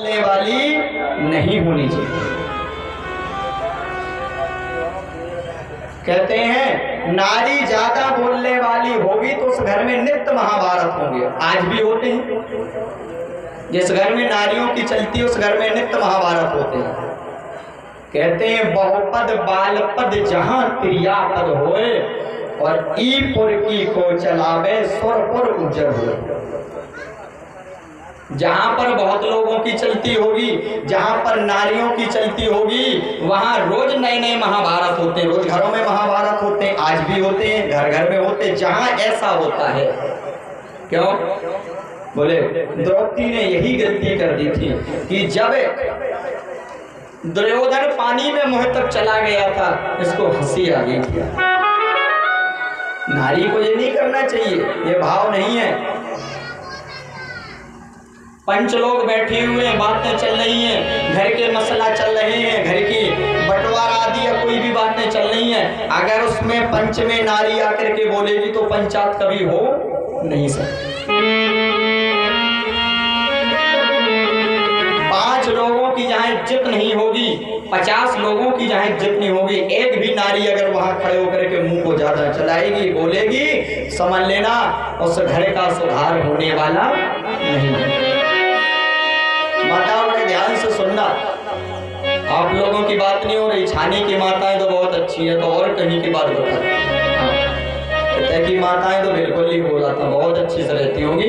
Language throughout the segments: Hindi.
बोलने वाली नहीं होनी चाहिए। कहते हैं नारी ज्यादा बोलने वाली होगी तो उस घर में नित्य महाभारत होंगे। आज भी होते हैं। जिस घर में नारियों की चलती है उस घर में नित्य महाभारत होते हैं। कहते हैं बहुपद बालपद जहां क्रियापद होए और ईपुर की को चलावे सुरपुर उज्जर हुए। जहां पर बहुत लोगों की चलती होगी, जहां पर नारियों की चलती होगी, वहां रोज नए नए महाभारत होते हैं। रोज घरों में महाभारत होते हैं, आज भी होते हैं, घर घर में होते हैं। जहां ऐसा होता है, क्यों बोले द्रौपदी ने यही गलती कर दी थी कि जब दुर्योधन पानी में मुंह तक चला गया था, इसको हंसी आ गई थी। नारी को ये नहीं करना चाहिए, ये भाव नहीं है। पंच लोग बैठे हुए हैं, बातें चल रही हैं, घर के मसला चल रहे हैं, घर की बंटवारा आदि या कोई भी बातें चल रही हैं। अगर उसमें पंच में नारी आकर के बोलेगी तो पंचायत कभी हो नहीं सकती। 5 लोगों की जहां इज्जत नहीं होगी, 50 लोगों की जहां इज्जत नहीं होगी, एक भी नारी अगर वहां खड़े होकर के मुंह को ज्यादा चलाएगी, बोलेगी, समझ लेना उस घर का सुधार होने वाला नहीं है। माताओं ने ध्यान से सुनना, आप लोगों की बात नहीं हो रही। छाने की माताएं तो बहुत अच्छी है, तो और कहीं की बात बताती है कि माताएं तो बिल्कुल ही बोला था, बहुत अच्छी से रहती होंगी,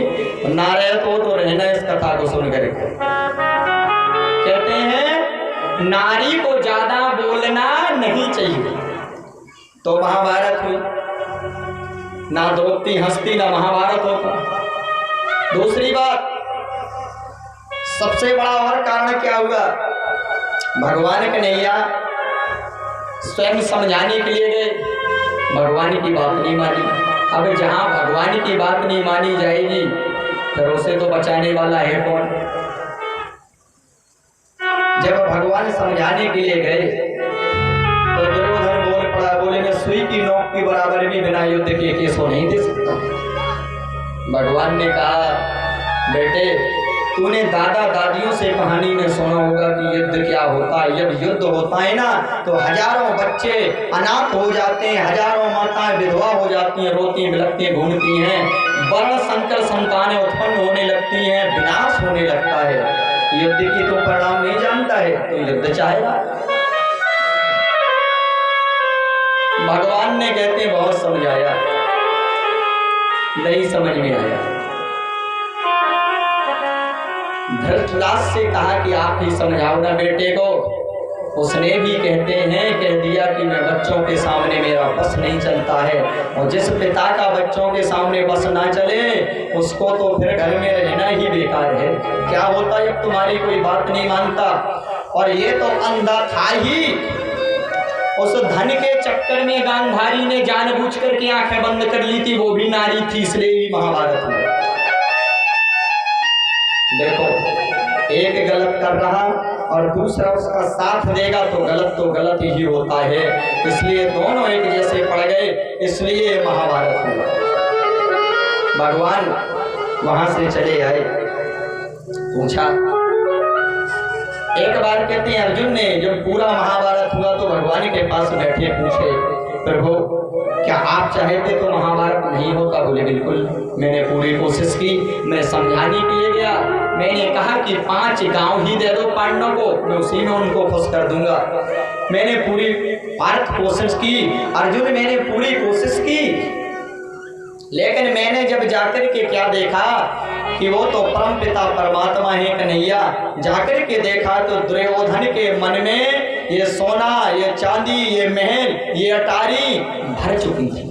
ना रहे तो रहना इस कथा को सुन कर। कहते हैं नारी को ज्यादा बोलना नहीं चाहिए। तो महाभारत हुई, ना द्रौपदी हंसती ना महाभारत होता। दूसरी बात, सबसे बड़ा और कारण क्या हुआ, भगवान कन्हैया स्वयं समझाने के लिए गए, भगवान की बात नहीं मानी। अब जहां भगवान की बात नहीं मानी जाएगी फिर उसे तो बचाने वाला है कौन। जब भगवान समझाने के लिए गए तो दुर्योधन बोल पड़ा, बोले मैं सुई की नोक की बराबर भी बिना युद्ध के केस को नहीं दे सकता। भगवान ने कहा बेटे, तूने दादा दादियों से कहानी में सुना होगा कि युद्ध क्या होता है। जब युद्ध होता है ना तो हजारों बच्चे अनाथ हो जाते हैं, हजारों माताएं विधवा हो जाती हैं, रोती बिलखती घूमती हैं, वर्ण संकर संतानें उत्पन्न होने लगती हैं, विनाश होने लगता है। युद्ध की तो परिणाम नहीं जानता है तो युद्ध चाहेगा। भगवान ने कहते बहुत समझाया, नहीं समझ में आया। धृतराष्ट्र से कहा कि आप ही समझाओ ना बेटे को। उसने भी कहते हैं कह दिया कि मैं बच्चों के सामने मेरा बस नहीं चलता है, और जिस पिता का बच्चों के सामने बस ना चले उसको तो फिर घर में रहना ही बेकार है। क्या होता जब तुम्हारी कोई बात नहीं मानता। और ये तो अंधा था ही, उस धन के चक्कर में गांधारी ने जानबूझ करके आंखें बंद कर ली थी, वो भी नारी थी, इसलिए भी महाभारत हुआ। देखो, एक गलत कर रहा और दूसरा उसका साथ देगा तो गलत ही होता है। इसलिए दोनों एक जैसे पड़ गए, इसलिए महाभारत हुआ। भगवान वहां से चले आए, पूछा। एक बार कहते हैं अर्जुन ने जब पूरा महाभारत हुआ तो भगवान के पास बैठे पूछे, प्रभु क्या आप चाहते तो महाभारत नहीं होता। बोले बिल्कुल, मैंने पूरी कोशिश की, मैं समझाने के लिए गया, मैंने कहा कि 5 गांव ही दे दो पांडवों को, मैं उसी में उनको खुश कर दूंगा। मैंने पूरी कोशिश की अर्जुन, मैंने पूरी कोशिश की, लेकिन मैंने जब जाकर के क्या देखा कि वो तो परम पिता परमात्मा है कन्हैया। जाकर के देखा तो दुर्योधन के मन में ये सोना, ये चांदी, ये महल, ये अटारी भर चुकी थी,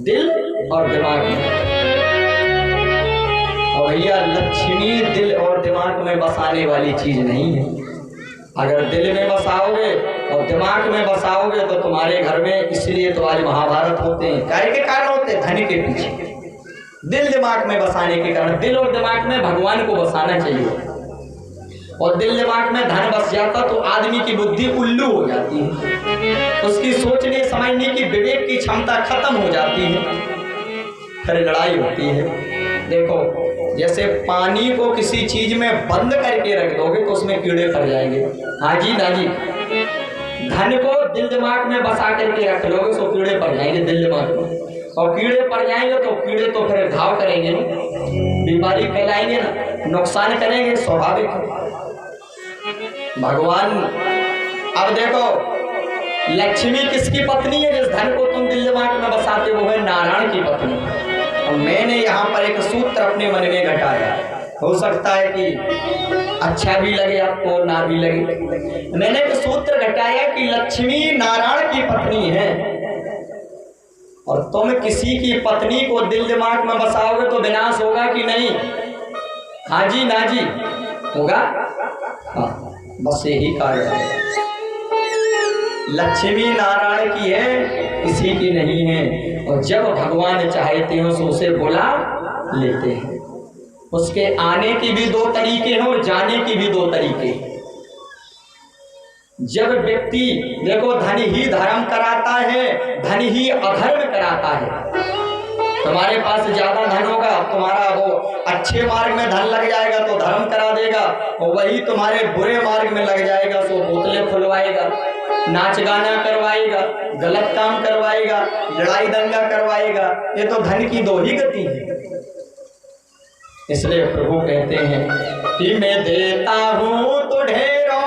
दिल और दिमाग में। और भैया लक्ष्मी दिल और दिमाग में बसाने वाली चीज नहीं है। अगर दिल में बसाओगे और दिमाग में बसाओगे तो तुम्हारे घर में, इसलिए तो आज महाभारत होते हैं, कार्य के कारण होते हैं, धन के पीछे। दिल दिमाग में बसाने के कारण, दिल और दिमाग में भगवान को बसाना चाहिए। और दिल दिमाग में धन बस जाता तो आदमी की बुद्धि उल्लू हो जाती है, उसकी सोचने समझने की विवेक की क्षमता खत्म हो जाती है, फिर लड़ाई होती है। देखो जैसे पानी को किसी चीज में बंद करके रख दोगे तो उसमें कीड़े पड़ जाएंगे। हाँ जी ना जी। धन को दिल दिमाग में बसा करके रख लोगे तो कीड़े पड़ जाएंगे दिल दिमाग में, और कीड़े पड़ जाएंगे तो कीड़े तो फिर घाव करेंगे ना, बीमारी फैलाएंगे ना, नुकसान करेंगे, स्वाभाविक है। भगवान अब देखो, लक्ष्मी किसकी पत्नी है? जिस धन को तुम दिल दिमाग में बसाते हो है नारायण की पत्नी। और मैंने यहाँ पर एक सूत्र अपने मन में घटाया, हो सकता है कि अच्छा भी लगे आपको, ना भी लगे। मैंने एक सूत्र घटाया कि लक्ष्मी नारायण की पत्नी है, और तुम किसी की पत्नी को दिल दिमाग में बसाओगे तो विनाश होगा कि नहीं? हाँ जी ना जी, होगा। हाँ, बस यही कारण है। लक्ष्मी नारायण की है, किसी की नहीं है। और जब भगवान चाहते हैं तो उसे बुला लेते हैं। उसके आने की भी दो तरीके हैं और जाने की भी दो तरीके हैं। जब व्यक्ति देखो, धन ही धर्म कराता है, धन ही अधर्म कराता है। तुम्हारे पास ज्यादा धन होगा, तुम्हारा वो अच्छे मार्ग में धन लग जाएगा तो धर्म करा देगा, और वही तुम्हारे बुरे मार्ग में लग जाएगा तो बोतलें खुलवाएगा, नाच गाना करवाएगा, गलत काम करवाएगा, लड़ाई दंगा करवाएगा। ये तो धन की दो ही गति है। इसलिए प्रभु कहते हैं कि मैं देता हूं तो ढेरों